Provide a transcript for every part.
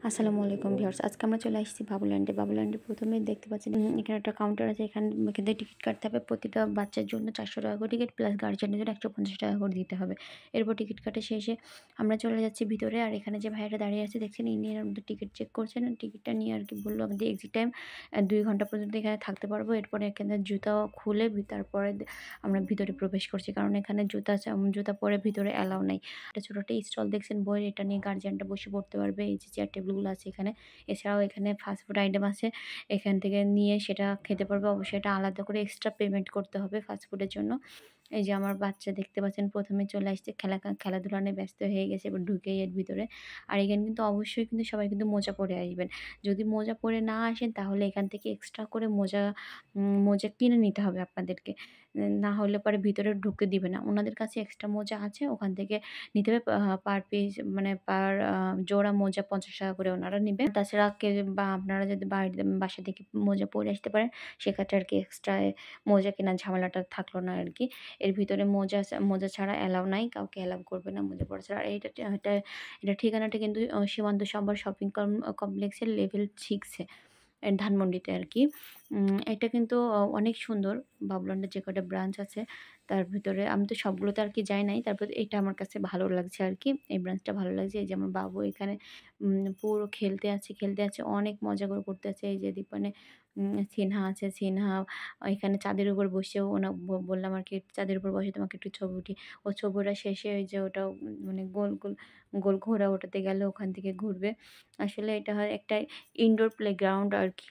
আসসালামু আলাইকুম ভিউয়ার্স, আজকে আমরা চলে আসছি বাবুল্যান্ডে। বাবুল্যান্ডে প্রথমেই দেখতে পাচ্ছেন এখানে একটা কাউন্টার আছে। এখান থেকে টিকিট কাটতে হবে। প্রতিটা বাচ্চার জন্য 400 টাকা করে টিকিট, প্লাস গার্জিয়ানের জন্য 150 টাকা করে দিতে হবে। এরপর টিকিট কাটা শেষে আমরা চলে যাচ্ছি ভিতরে। আর এখানে যে ভাইয়াটা দাঁড়িয়ে আছে দেখছেন, ইনি আমাদের টিকিট চেক করছেন। টিকিটটা নিয়ে আর কি বললো আমাদের এক্সিট টাইম 2 ঘন্টা পর্যন্ত এখানে থাকতে পারবো। এরপরে এখানে জুতা খুলে তারপরে আমরা ভিতরে প্রবেশ করছি, কারণ এখানে জুতা পরে ভিতরে অ্যালাউ নাই। একটা ছোট একটা স্টল দেখছেন বইয়ের, এটা নিয়ে গার্জিয়ানটা বসে পড়তে পারবে। এই যে চেয়ার টেবিলগুলো আছে এখানে। এছাড়াও এখানে ফাস্টফুড আইটেম আছে, এখান থেকে নিয়ে সেটা খেতে পারবে। অবশ্যই এটা আলাদা করে এক্সট্রা পেমেন্ট করতে হবে ফাস্টফুডের জন্য। এই যে আমার বাচ্চা দেখতে পাচ্ছেন প্রথমে চলে আসছে, খেলাধুলা নিয়ে ব্যস্ত হয়ে গেছে। এবার ঢুকেই এর ভিতরে। আর এখানে কিন্তু অবশ্যই কিন্তু সবাই কিন্তু মোজা পরে আসবেন। যদি মোজা পরে না আসেন তাহলে এখান থেকে এক্সট্রা করে মোজা কিনে নিতে হবে আপনাদেরকে। না হলে পরে ভিতরে ঢুকতে দিবে না। ওনাদের কাছে এক্সট্রা মোজা আছে, ওখান থেকে নিতে হবে। পার পিস মানে পার জোড়া মোজা 50 টাকা করে ওনারা নিবেন। তাছাড়া বা আপনারা যদি বাসা থেকে মোজা পরে আসতে পারেন, সেক্ষেত্রে আরকি এক্সট্রা মোজা কেনার ঝামেলাটা থাকলো না আরকি। এর ভিতরে মোজা ছাড়া অ্যালাউ নাই। কাউকে অ্যালাউ করবে না মোজা পরা ছাড়া। আর এটা ঠিকানাটা কিন্তু সীমান্ত সম্ভার শপিং কমপ্লেক্সের লেভেল 6 এ। ধানমন্ডিতে আরকি। এটা কিন্তু অনেক সুন্দর। বাবুল্যান্ডের যে কয়টা ব্রাঞ্চ আছে তার ভিতরে আমি তো সবগুলোতে আরকি যাই নাই। তারপর এটা আমার কাছে ভালো লাগছে আরকি। এই ব্রাঞ্চটা ভালো লাগছে। এই যে আমার বাবু এখানে পুরো খেলতে আছে। অনেক মজা করে করতে আছে। এই যে দীপানে সিনহা আছে। সিনহা এখানে চাঁদের উপর বসেও বললাম আরকি, "চাঁদের উপর বসে তোমাকে একটু ছবি উঠি।" ও ছবি ওঠা শেষে ওই যে ওটা মানে গোল ঘোড়া ওঠাতে গেলে ওখান থেকে ঘুরবে। আসলে এটা হয় একটা ইনডোর প্লেগ্রাউন্ড আরকি।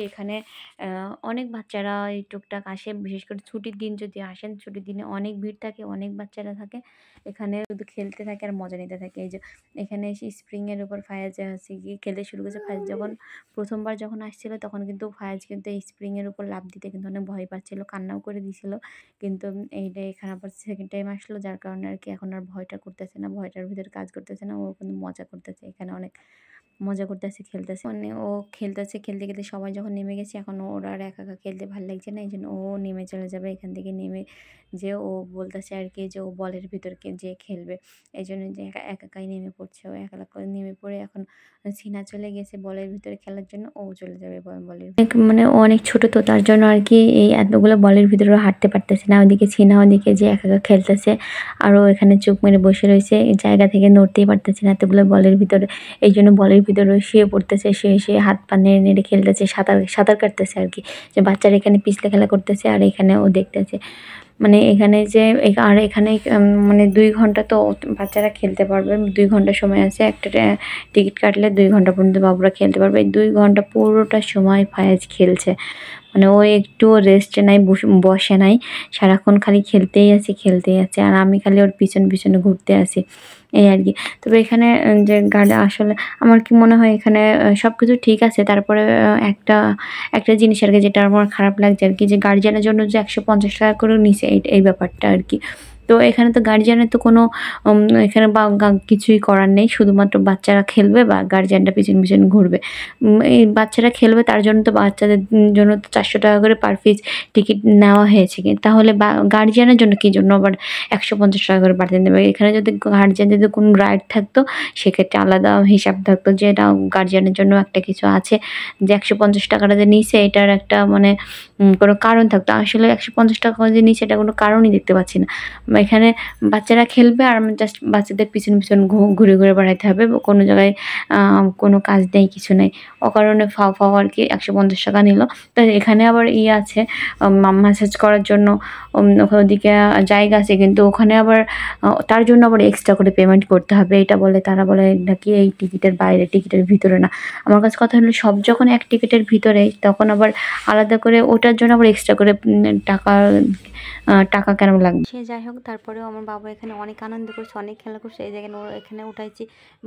এখানে আ অনেক বাচ্চারা এই টুকটাক আসে। বিশেষ করে ছুটির দিন যদি আসেন, ছুটির দিনে অনেক ভিড় থাকে, অনেক বাচ্চারা থাকে। এখানে শুধু খেলতে থাকে আর মজা নিতে থাকে। এই যে এখানে এসে স্প্রিং এর উপর ফায়াজ হচ্ছে গিয়ে খেলতে শুরু করেছে। ফায়াজ প্রথমবার যখন আসছিল তখন কিন্তু ফায়াজ কিন্তু এই স্প্রিং এর উপর লাফ দিতে কিন্তু অনেক ভয় পাচ্ছিল। কান্নাও করে দিছিল। কিন্তু এইটা এখানে আবার সেকেন্ড টাইম আসলো, যার কারণে আরকি এখন আর ভয়টা করতেছে না। ভয়টার ভিতরে কাজ করতেছে না। ও কিন্তু মজা করতেছে। এখানে অনেক মজা করতেছে, খেলতেছে। মানে ও খেলতেছে, খেলতে সবাই যখন নেমে গেছে, এখন ওর আর একা খেলতে ভাল লাগছে না। এইজন্য ও নেমে চলে যাবে। এখান থেকে নেমে যেয়ে ও বলতেছে আরকি যে ও বলের ভিতর যেয়ে খেলবে। এইজন্য যে একাই নেমে পড়ছে। ও একা নেমে পড়ে এখন সিনা চলে গেছে বলের ভিতরে খেলার জন্য। ও চলে যাবে বলের মানে ও অনেক ছোট, তো তার জন্য আরকি এই এতগুলো বলের ভিতরে ও হাঁটতে পারতেছে না। ওদিকে সিনা ওদিকে যে একা খেলতেছে। আর ও এখানে চুপ মেরে বসে রয়েছে। এই জায়গা থেকে নড়তেই পারতেছে না এতগুলো বলের ভিতরে। এইজন্য বলের ভিতরে শুয়ে পড়তেছে। শুয়ে হাত পা নেড়ে খেলতেছে। সাঁতার কাটতেছে আরকি। যে বাচ্চারা এখানে পিছলে খেলা করতেছে আর এখানে ও দেখতেছে। মানে এখানে যে আর এখানে মানে ২ ঘন্টা তো বাচ্চারা খেলতে পারবে। ২ ঘন্টা সময় আছে। একটা টিকিট কাটলে ২ ঘন্টা পর্যন্ত বাবুরা খেলতে পারবে। এই ২ ঘন্টা পুরোটা সময় ফায়াজ খেলছে। মানে ও একটুও রেস্ট নাই, বসে নাই। সারাক্ষণ খালি খেলতেই আছে। আর আমি খালি ওর পিছনে ঘুরতে আছি। এই আরকি। তবে এখানে যে আসলে আমার কি মনে হয় এখানে সবকিছু ঠিক আছে। তারপরে একটা জিনিস আরকি যেটা আমার খারাপ লাগছে আরকি, যে গার্ডিয়ানের জন্য যে ১৫০ টাকা করে নিছে এই ব্যাপারটা আরকি। তো এখানে তো গার্ডিয়ানের তো কোনো এখানে বা কিছুই করার নেই। শুধুমাত্র বাচ্চারা খেলবে বা গার্ডিয়ানরা পিছন ঘুরবে। এই বাচ্চারা খেলবে, তার জন্য তো বাচ্চাদের জন্য তো ৪০০ টাকা করে পার পিস টিকিট নেওয়া হয়েছে। তাহলে গার্ডিয়ানের জন্য কি জন্য আবার ১৫০ টাকা করে বাড়তি দেবে? এখানে যদি গার্ডিয়ানদের যদি কোনো রাইড থাকতো, সেক্ষেত্রে আলাদা হিসাব থাকতো যে এটা গার্ডিয়ানের জন্য একটা কিছু আছে, যে ১৫০ টাকাটা যে নিছে এটার একটা মানে কোনো কারণ থাকতো। আসলে ১৫০ টাকা যে নিছে এটার কোনো কারণই দেখতে পাচ্ছি না। এখানে বাচ্চারা খেলবে আর আমি জাস্ট বাচ্চাদের পিছন ঘুরে বেড়াইতে হবে। কোনো জায়গায় আ কোনো কাজ নেই, কিছু নেই। অকারণে ফাও আরকি ১৫০ টাকা নিল। তো এখানে আবার আছে ম্যাসাজ করার জন্য ওদিকে জায়গা আছে, কিন্তু ওখানে আবার তার জন্য আবার এক্সট্রা করে পেমেন্ট করতে হবে। তারা বলে নাকি এই টিকিটের বাইরে, টিকিটের ভিতরে না। আমার কাছে কথা হলো সব যখন এক টিকিটের ভিতরে, তখন আবার আলাদা করে ওটার জন্য আবার এক্সট্রা করে টাকা কেন লাগবে? সে যাই হোক, তারপরেও আমার বাবা এখানে অনেক আনন্দ করছে, অনেক খেলা করছে। এই জায়গায় এখানে উঠাইছি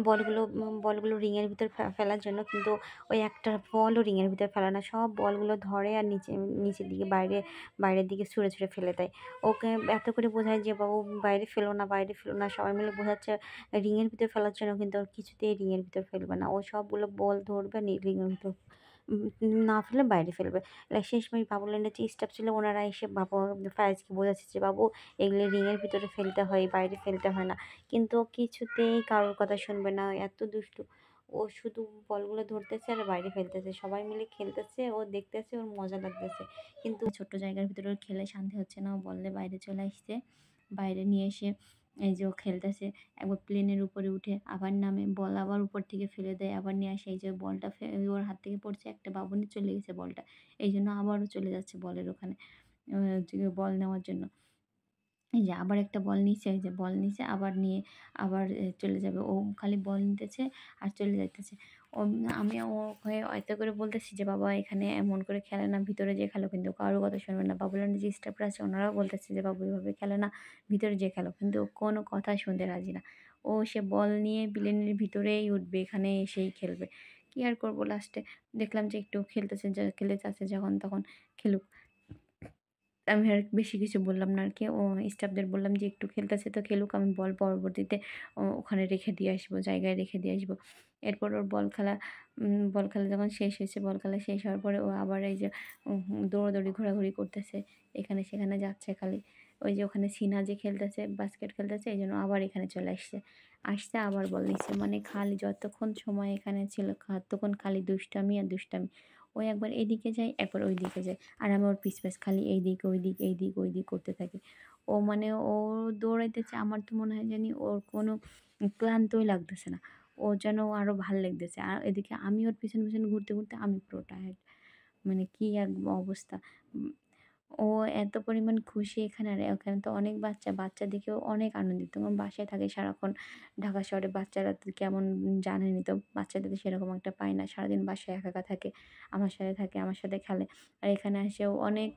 বলগুলো রিংয়ের ভিতর ফেলার জন্য, কিন্তু ওই একটা বলও রিংয়ের ভিতর ফেলে না। সব বলগুলো ধরে আর নিচের দিকে বাইরের দিকে ছুঁড়ে ফেলে দেয়। ওকে এত করে বোঝায় যে বাবু বাইরে ফেলো না। সবাই মিলে বোঝাচ্ছে রিংয়ের ভিতর ফেলার জন্য, কিন্তু ওর কিছুতেই রিংয়ের ভিতর ফেলবে না। ও সবগুলো বল ধরবে রিংয়ের ভিতর না ফেলে বাইরে ফেলবে। শেষমেশ বাবুল্যান্ডের যে স্টাফ ছিল ওনারা এসে ফায়াজকে বোঝাচ্ছে যে, "বাবু এগুলো রিংয়ের ভিতরে ফেলতে হয়, বাইরে ফেলতে হয় না।" কিন্তু ও কিছুতেই কারোর কথা শুনবে না। এত দুষ্টু। ও শুধু বলগুলো ধরতেছে আর বাইরে ফেলতেছে। সবাই মিলে খেলতেছে, ও দেখতেছে, ওর মজা লাগতেছে। কিন্তু ছোট্ট জায়গার ভিতরে ওর খেলে শান্তি হচ্ছে না। ও বললে বাইরে চলে আসছে। বাইরে নিয়ে এসে এই যে ও খেলতেছে। একবার প্লেনের উপরে উঠে আবার নামে, বল আবার উপর থেকে ফেলে দেয়, আবার নিয়ে আসে। এই যে বলটা ওর হাত থেকে পড়ছে, একটা বাবুনি চলে গেছে বলটা। এইজন্য আবারও চলে যাচ্ছে বলের ওখানে যে বল নেওয়ার জন্য। এই যে আবার একটা বল নিছে, এই যে বল নিছে আবার নিয়ে আবার চলে যাবে। ও খালি বল নিতেছে আর চলে যাইতেছে। ও আমি ওকে এত করে বলতেছি যে, "বাবা এখানে এমন করে খেলে না, ভিতরে যেয়ে খেলো।" কিন্তু কারো কথা শুনবে না। বাবুল্যান্ডের যে স্টাফরা আছে ওনারাও বলতেছে যে, "বাবু এভাবে খেলে না, ভিতরে যেয়ে খেলো।" কিন্তু ও কোনো কথা শুনতে রাজি না। ও সে বল নিয়ে প্লেনের ভিতরেই উঠবে, এখানে এসেই খেলবে। কি আর করব, লাস্টে দেখলাম যে একটু খেলতেছে, খেলতে চাচ্ছে যখন তখন খেলুক। আমি আর বেশি কিছু বললাম না আরকি। স্টাফদের বললাম যে, "একটু খেলতেছে তো খেলুক। আমি বল পরবর্তীতে ওখানে রেখে দিয়ে আসবো, জায়গায় রেখে দিয়ে আসবো।" এরপর ওর বল খেলা যখন শেষ হয়েছে, বল খেলা শেষ হওয়ার পরে ও আবার এই যে দৌড়াদৌড়ি ঘোরাঘুরি করতেছে। এখানে সেখানে যাচ্ছে খালি। ওই যে ওখানে সিনা যে খেলতেছে, বাস্কেট খেলতেছে, এইজন্য আবার এখানে চলে আসছে। আসছে আবার বল নিচ্ছে। মানে খালি যতক্ষণ সময় এখানে ছিল ততক্ষণ খালি দুষ্টামি আর দুষ্টামি। ও একবার এদিকে যায়, একবার ওইদিকে যায়। আর আমি ওর পিছ খালি এইদিক, ওইদিক, এইদিক, ওইদিক করতে থাকি। ও মানে ও দৌড়াইতেছে, আমার তো মনে হয় জানি ওর কোনো ক্লান্তই লাগতেছে না। ও যেন আরো ভাল লাগতেছে। আর এদিকে আমি ওর পিছনে ঘুরতে, ঘুরতে আমি পুরো টায়ার্ড। মানে কি এক অবস্থা। উম ও এত পরিমাণ খুশি এখানে, আর এখানে তো অনেক বাচ্চা, বাচ্চা দেখেও অনেক আনন্দিত। আমার বাসায় থাকে সারাক্ষণ। ঢাকা শহরে বাচ্চারা তো কেমন জানেনই তো, বাচ্চাদের তো সেরকম একটা পায় না। সারাদিন বাসায় একা, একা থাকে। আমার সাথে থাকে, আমার সাথে খেলে। আর এখানে এসেও অনেক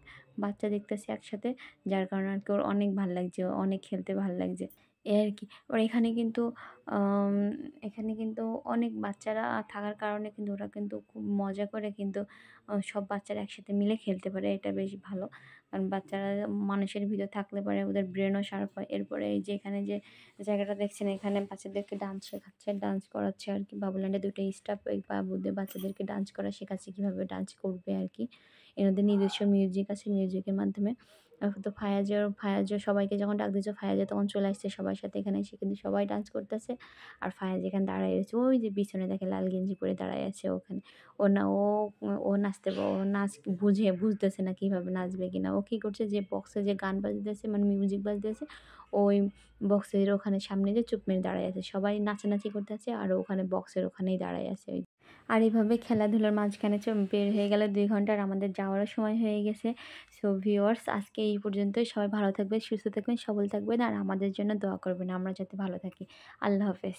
বাচ্চা দেখতেছে একসাথে। যার কারণে আরকি ওর অনেক ভাল লাগছে, অনেক খেলতে ভাল লাগছে। এই আরকি। ওর আম এখানে কিন্তু অনেক বাচ্চারা থাকার কারণে কিন্তু ওরা কিন্তু খুব মজা করে কিন্তু সব বাচ্চারা একসাথে মিলে খেলতে পারে। এটা বেশ ভালো। কারণ বাচ্চারা মানুষের ভিতর থাকলে পরে ওদের ব্রেনও শার্প হয়। এরপরে এই যে এখানে যে জায়গাটা দেখছেন, এখানে বাচ্চাদেরকে ডান্স শেখাচ্ছে, ডান্স করাচ্ছে আরকি। বাবুল্যান্ডে ২ টা স্টাফ এই বাবুদের বাচ্চাদেরকে ডান্স করা শেখাচ্ছে, কিভাবে ডান্স করবে আরকি। এনাদের নিজস্ব মিউজিক আছে, মিউজিকের মাধ্যমে তো ফায়াজও সবাইকে যখন ডাক দিয়েছে, ফায়াজও তখন চলে আসছে সবার সাথে এখানে এসে কিন্তু সবাই ডান্স করতেছে। আর ফায়াজ এখানে দাঁড়ায় রয়েছে। ওই যে পিছনে দেখেন লাল গেঞ্জি পরে দাঁড়ায় আছে ওখানে। ও না ও ও নাচতে ও নাচ বুঝতেছে না কিভাবে নাচবে কিনা। ও কি করছে, যে বক্সে যে গান বাজতেছে মানে মিউজিক বাজতেছে, ওই বক্সের ওখানে সামনে যেয়ে চুপ মেরে দাঁড়ায় আছে। সবাই নাচানাচি করতেছে আর ও ওখানে বক্সের ওখানেই দাঁড়ায় আছে। আর এভাবে খেলাধুলার মাঝখানে বের হয়ে গেল ২ ঘন্টা, আর আমাদের যাওয়ারও সময় হয়ে গেছে। সো ভিউয়ার্স, আজকে এই পর্যন্তই। সবাই ভালো থাকবেন, সুস্থ থাকবেন, সবল থাকবেন আর আমাদের জন্য দোয়া করবেন আমরা যাতে ভালো থাকি। আল্লাহ হাফেজ।